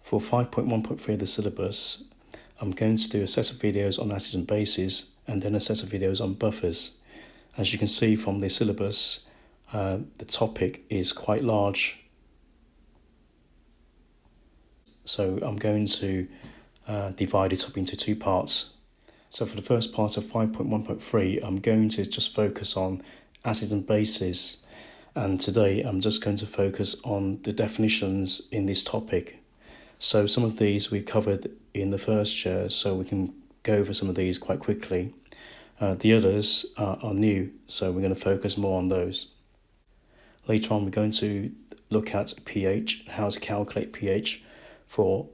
For 5.1.3 of the syllabus, I'm going to do a set of videos on acids and bases and then a set of videos on buffers. As you can see from the syllabus, the topic is quite large. So I'm going to divide it up into two parts. So for the first part of 5.1.3, I'm going to just focus on acids and bases. And today I'm just going to focus on the definitions in this topic. So some of these we covered in the first year, so we can go over some of these quite quickly. The others are new, so we're going to focus more on those. Later on, we're going to look at pH, how to calculate pH for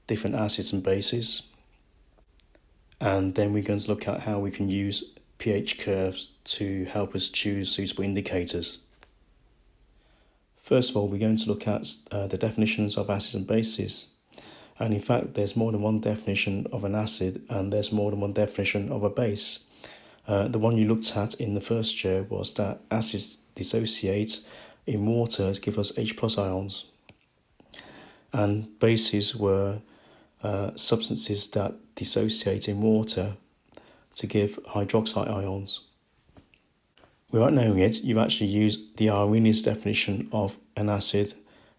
different acids and bases. And then we're going to look at how we can use pH curves to help us choose suitable indicators. First of all, we're going to look at the definitions of acids and bases. And in fact, there's more than one definition of an acid and there's more than one definition of a base. The one you looked at in the first year was that acids dissociate in water to give us H+ ions. And bases were substances that dissociate in water to give hydroxide ions. Without knowing it, you actually use the Arrhenius definition of an acid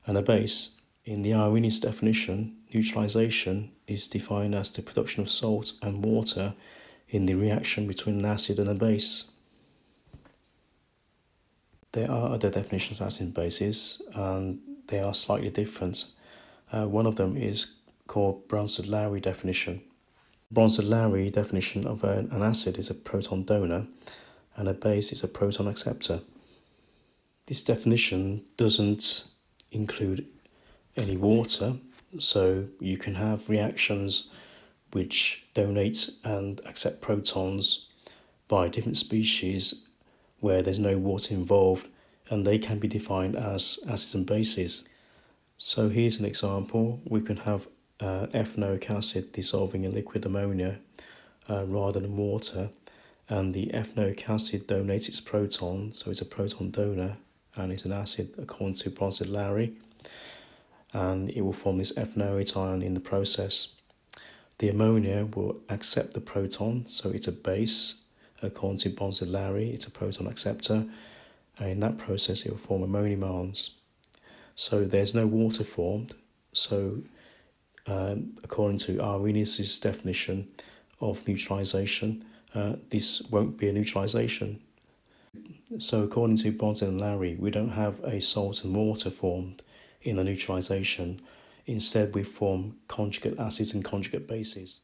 and a base. In the Arrhenius definition, neutralization is defined as the production of salt and water in the reaction between an acid and a base. There are other definitions of acids and bases, and they are slightly different. One of them is called Brønsted-Lowry definition. Brønsted-Lowry definition of an acid is a proton donor and a base is a proton acceptor. This definition doesn't include any water, so you can have reactions which donate and accept protons by different species where there's no water involved, and they can be defined as acids and bases. So here's an example. We can have ethanoic acid dissolving in liquid ammonia rather than water, and the ethanoic acid donates its proton, so it's a proton donor and it's an acid according to Brønsted-Lowry, and it will form this ethanoate ion in the process. The ammonia will accept the proton, so it's a base according to Brønsted-Lowry, it's a proton acceptor, and in that process it will form ammonium ions. So there's no water formed, so according to Arrhenius' definition of neutralization, this won't be a neutralization. So according to Brønsted-Lowry, we don't have a salt and water formed in a neutralization. Instead, we form conjugate acids and conjugate bases.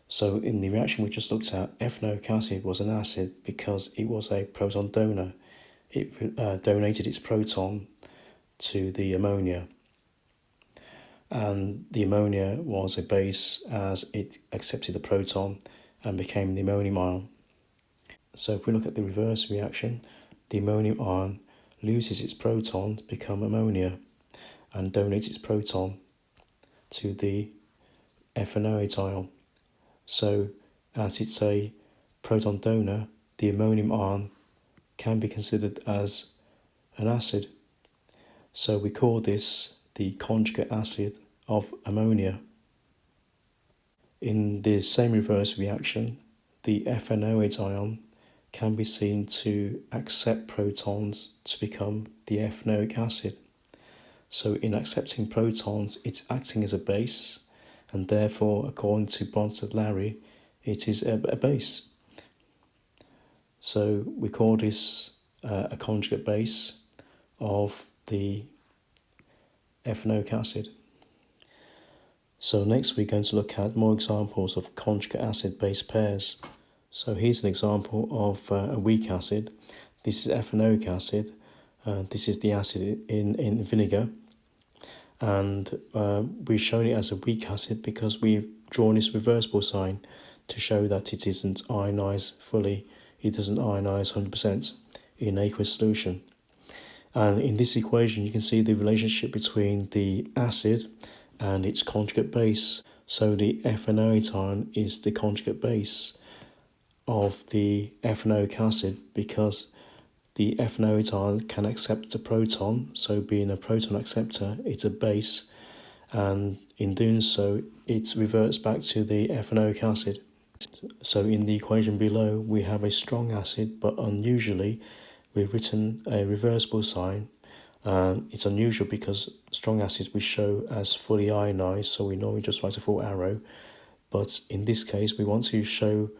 So in the reaction we just looked at, ethanoic acid was an acid because it was a proton donor. It donated its proton to the ammonia. And the ammonia was a base as it accepted the proton and became the ammonium ion. So if we look at the reverse reaction, the ammonium ion loses its proton to become ammonia and donates its proton to the ethanoate ion. So as it's a proton donor, the ammonium ion can be considered as an acid. So we call this the conjugate acid of ammonia. In the same reverse reaction, the ethanoate ion can be seen to accept protons to become the ethanoic acid. So in accepting protons, it's acting as a base, and therefore, according to Brønsted-Lowry, it is a base. So we call this a conjugate base of the ethanoic acid. So next we're going to look at more examples of conjugate acid-base pairs. So here's an example of a weak acid. This is ethanoic acid. This is the acid in vinegar. And we've shown it as a weak acid because we've drawn this reversible sign to show that it isn't ionized fully. It doesn't ionize 100% in aqueous solution. And in this equation, you can see the relationship between the acid and its conjugate base. So the ethanoate ion is the conjugate base of the ethanoic acid because the ethanoate ion can accept the proton, so being a proton acceptor, it's a base, and in doing so, it reverts back to the ethanoic acid. So in the equation below, we have a strong acid, but unusually, we've written a reversible sign. It's unusual because strong acids we show as fully ionized, so we normally just write a full arrow. But in this case, we want to show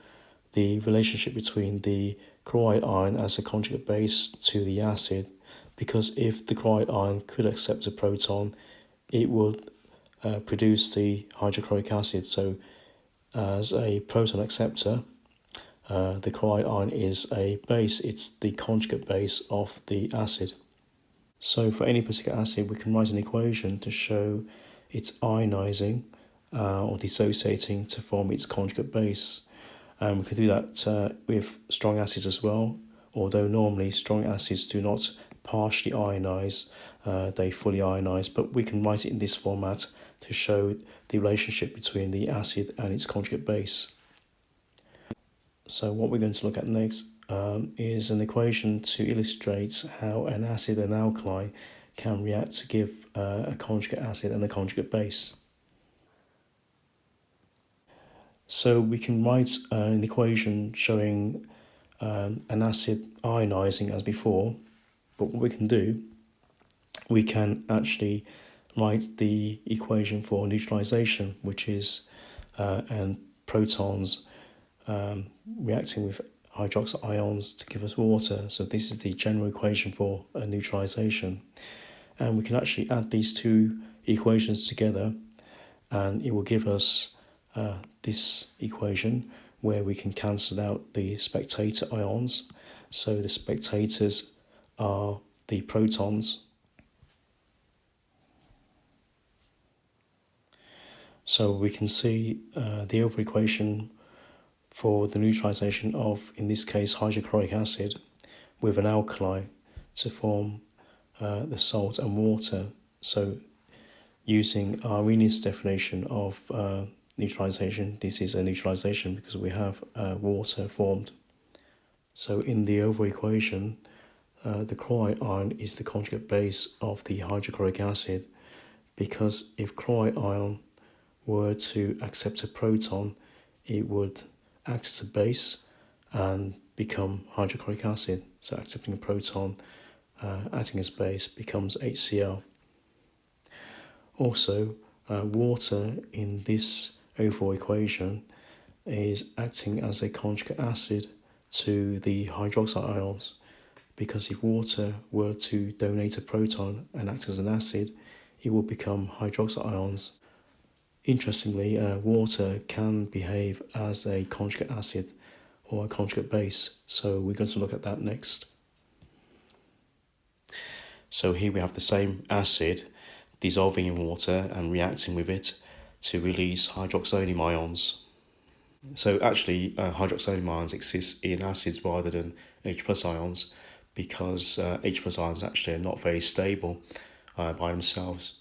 the relationship between the chloride ion as a conjugate base to the acid, because if the chloride ion could accept a proton, it would produce the hydrochloric acid. So as a proton acceptor, the chloride ion is a base, it's the conjugate base of the acid. So for any particular acid, we can write an equation to show it's ionizing or dissociating to form its conjugate base. And we can do that with strong acids as well, although normally strong acids do not partially ionize, they fully ionize, but we can write it in this format to show the relationship between the acid and its conjugate base. So what we're going to look at next is an equation to illustrate how an acid and alkali can react to give a conjugate acid and a conjugate base. So we can write an equation showing an acid ionizing as before, but what we can do, we can actually write the equation for neutralization, which is and protons reacting with hydroxide ions to give us water. So this is the general equation for a neutralization. And we can actually add these two equations together, and it will give us this equation where we can cancel out the spectator ions. So the spectators are the protons. So we can see the overall equation for the neutralization of, in this case, hydrochloric acid with an alkali to form the salt and water. So using Arrhenius definition of neutralization, this is a neutralization because we have water formed. So in the overall equation, the chloride ion is the conjugate base of the hydrochloric acid, because if chloride ion were to accept a proton, it would act as a base and become hydrochloric acid. So accepting a proton, acting as base, becomes HCl. Also, water in this overall equation is acting as a conjugate acid to the hydroxide ions, because if water were to donate a proton and act as an acid, it will become hydroxide ions. Interestingly, water can behave as a conjugate acid or a conjugate base, so we're going to look at that next. So here we have the same acid dissolving in water and reacting with it to release hydroxonium ions. So actually, hydroxonium ions exist in acids rather than H plus ions, because H plus ions actually are not very stable by themselves.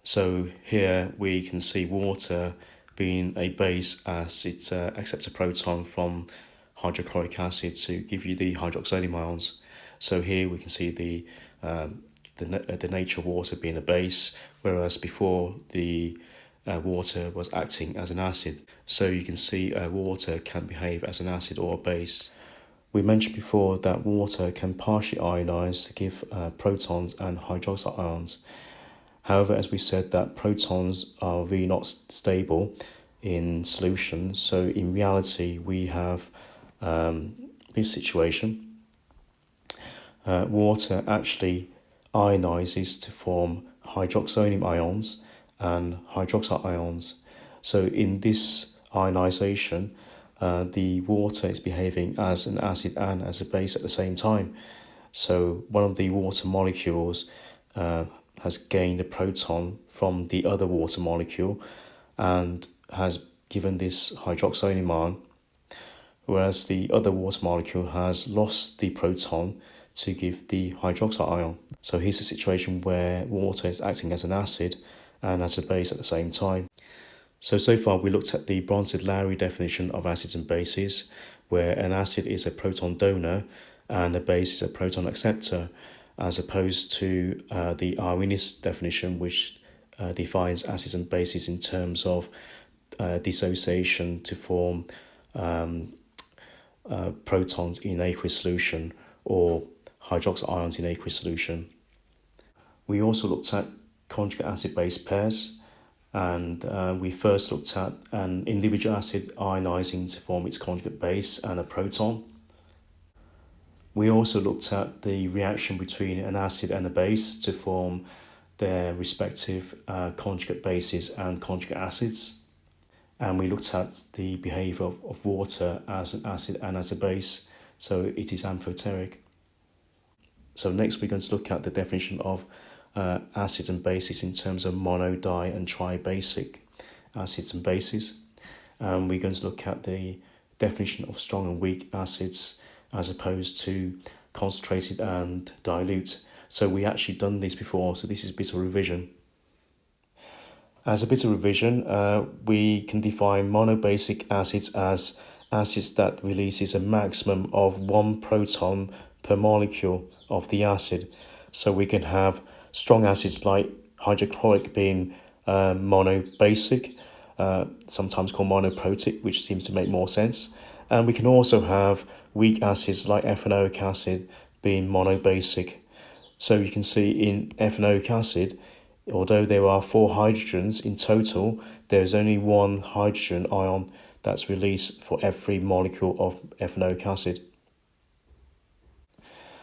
So here we can see water being a base as it accepts a proton from hydrochloric acid to give you the hydroxonium ions. So here we can see the nature of water being a base, whereas before the water was acting as an acid. So you can see water can behave as an acid or a base. We mentioned before that water can partially ionize to give protons and hydroxide ions. However, as we said, that protons are really not stable in solution. So in reality, we have this situation. Water actually ionizes to form hydroxonium ions and hydroxide ions. So in this ionization, the water is behaving as an acid and as a base at the same time. So one of the water molecules has gained a proton from the other water molecule and has given this hydroxonium ion, whereas the other water molecule has lost the proton to give the hydroxide ion. So here's a situation where water is acting as an acid and as a base at the same time. So far we looked at the Brønsted-Lowry definition of acids and bases, where an acid is a proton donor and the base is a proton acceptor, as opposed to the Arrhenius definition, which defines acids and bases in terms of dissociation to form protons in aqueous solution or hydroxyl ions in aqueous solution. We also looked at conjugate acid-base pairs, and we first looked at an individual acid ionizing to form its conjugate base and a proton. We also looked at the reaction between an acid and a base to form their respective conjugate bases and conjugate acids. And we looked at the behavior of water as an acid and as a base, so it is amphoteric. So next we're going to look at the definition of acids and bases in terms of mono, di and tribasic acids and bases. And we're going to look at the definition of strong and weak acids as opposed to concentrated and dilute. So we actually done this before, so this is a bit of revision. As a bit of revision, we can define monobasic acids as acids that releases a maximum of 1 proton per molecule of the acid. So we can have strong acids like hydrochloric being monobasic, sometimes called monoprotic, which seems to make more sense. And we can also have weak acids like ethanoic acid being monobasic. So you can see in ethanoic acid, although there are 4 hydrogens in total, there is only 1 hydrogen ion that's released for every molecule of ethanoic acid.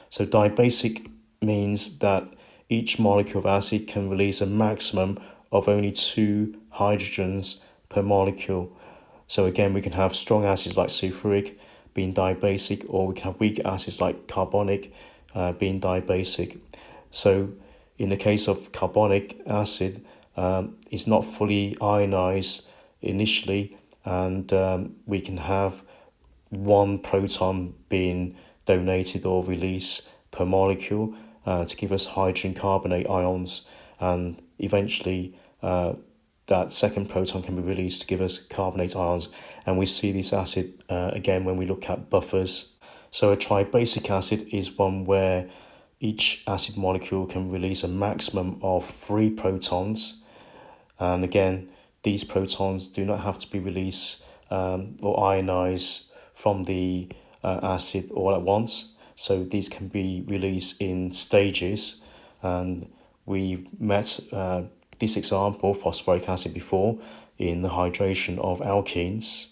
So dibasic means that each molecule of acid can release a maximum of only 2 hydrogens per molecule. So again, we can have strong acids like sulfuric being dibasic, or we can have weak acids like carbonic being dibasic. So in the case of carbonic acid, it's not fully ionized initially, and we can have 1 proton being donated or released per molecule to give us hydrogen carbonate ions, and eventually that second proton can be released to give us carbonate ions. And we see this acid again when we look at buffers. So a tribasic acid is one where each acid molecule can release a maximum of 3 protons. And again, these protons do not have to be released or ionized from the acid all at once. So these can be released in stages. And we've met this example, phosphoric acid, before in the hydration of alkenes.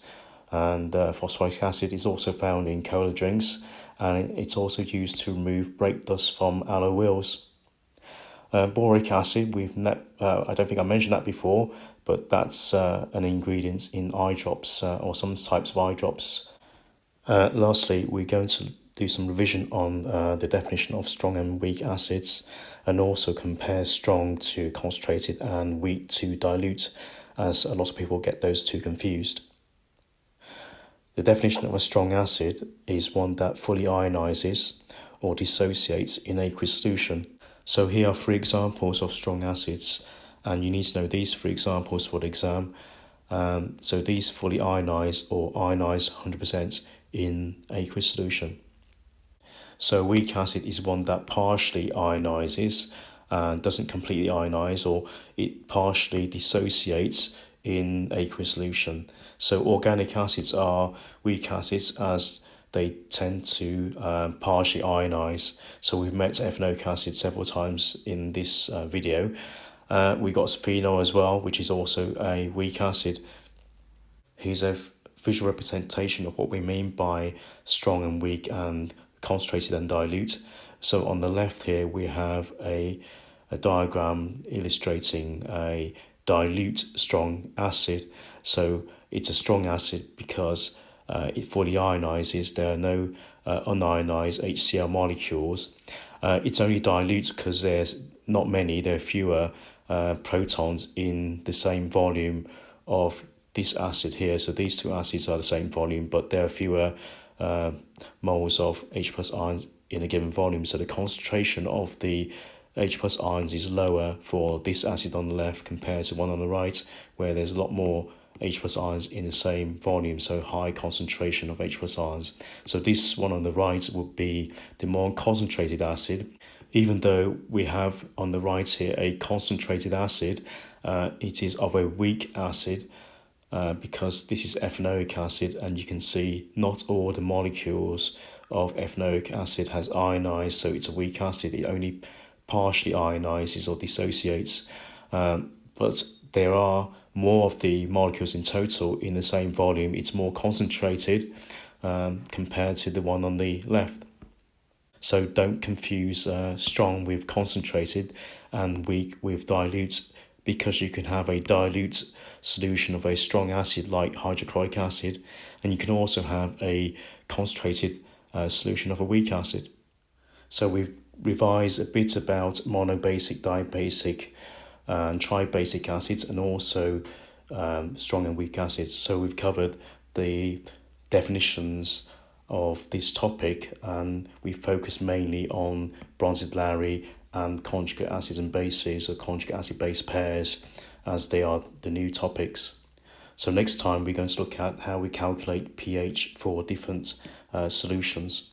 And phosphoric acid is also found in cola drinks, and it's also used to remove brake dust from alloy wheels. Boric acid, I don't think I mentioned that before, but that's an ingredient in eye drops or some types of eye drops. Lastly, we're going to do some revision on the definition of strong and weak acids, and also compare strong to concentrated and weak to dilute, as a lot of people get those two confused. The definition of a strong acid is one that fully ionizes or dissociates in aqueous solution. So here are 3 examples of strong acids, and you need to know these 3 examples for the exam. So these fully ionize or ionize 100% in aqueous solution. So weak acid is one that partially ionizes and doesn't completely ionize, or it partially dissociates in aqueous solution. So organic acids are weak acids as they tend to partially ionize. So we've met ethanoic acid several times in this video. We got phenol as well, which is also a weak acid. Here's a visual representation of what we mean by strong and weak and concentrated and dilute. So on the left here we have a diagram illustrating a dilute strong acid. So it's a strong acid because it fully ionizes. There are no unionized HCl molecules. It's only dilute because there's not many, there are fewer protons in the same volume of this acid here. So these 2 acids are the same volume, but there are fewer moles of H plus ions in a given volume. So the concentration of the H plus ions is lower for this acid on the left compared to one on the right, where there's a lot more H plus ions in the same volume, so high concentration of H plus ions. So this one on the right would be the more concentrated acid. Even though we have on the right here a concentrated acid, it is of a weak acid because this is ethanoic acid, and you can see not all the molecules of ethanoic acid has ionized, so it's a weak acid. It only partially ionizes or dissociates, but there are more of the molecules in total in the same volume. It's more concentrated compared to the one on the left. So don't confuse strong with concentrated and weak with dilute, because you can have a dilute solution of a strong acid like hydrochloric acid, and you can also have a concentrated solution of a weak acid. So we've revised a bit about monobasic, dibasic, and tribasic acids, and also strong and weak acids. So we've covered the definitions of this topic, and we focus mainly on Brønsted-Lowry and conjugate acids and bases, or conjugate acid-base pairs, as they are the new topics. So next time we're going to look at how we calculate pH for different solutions.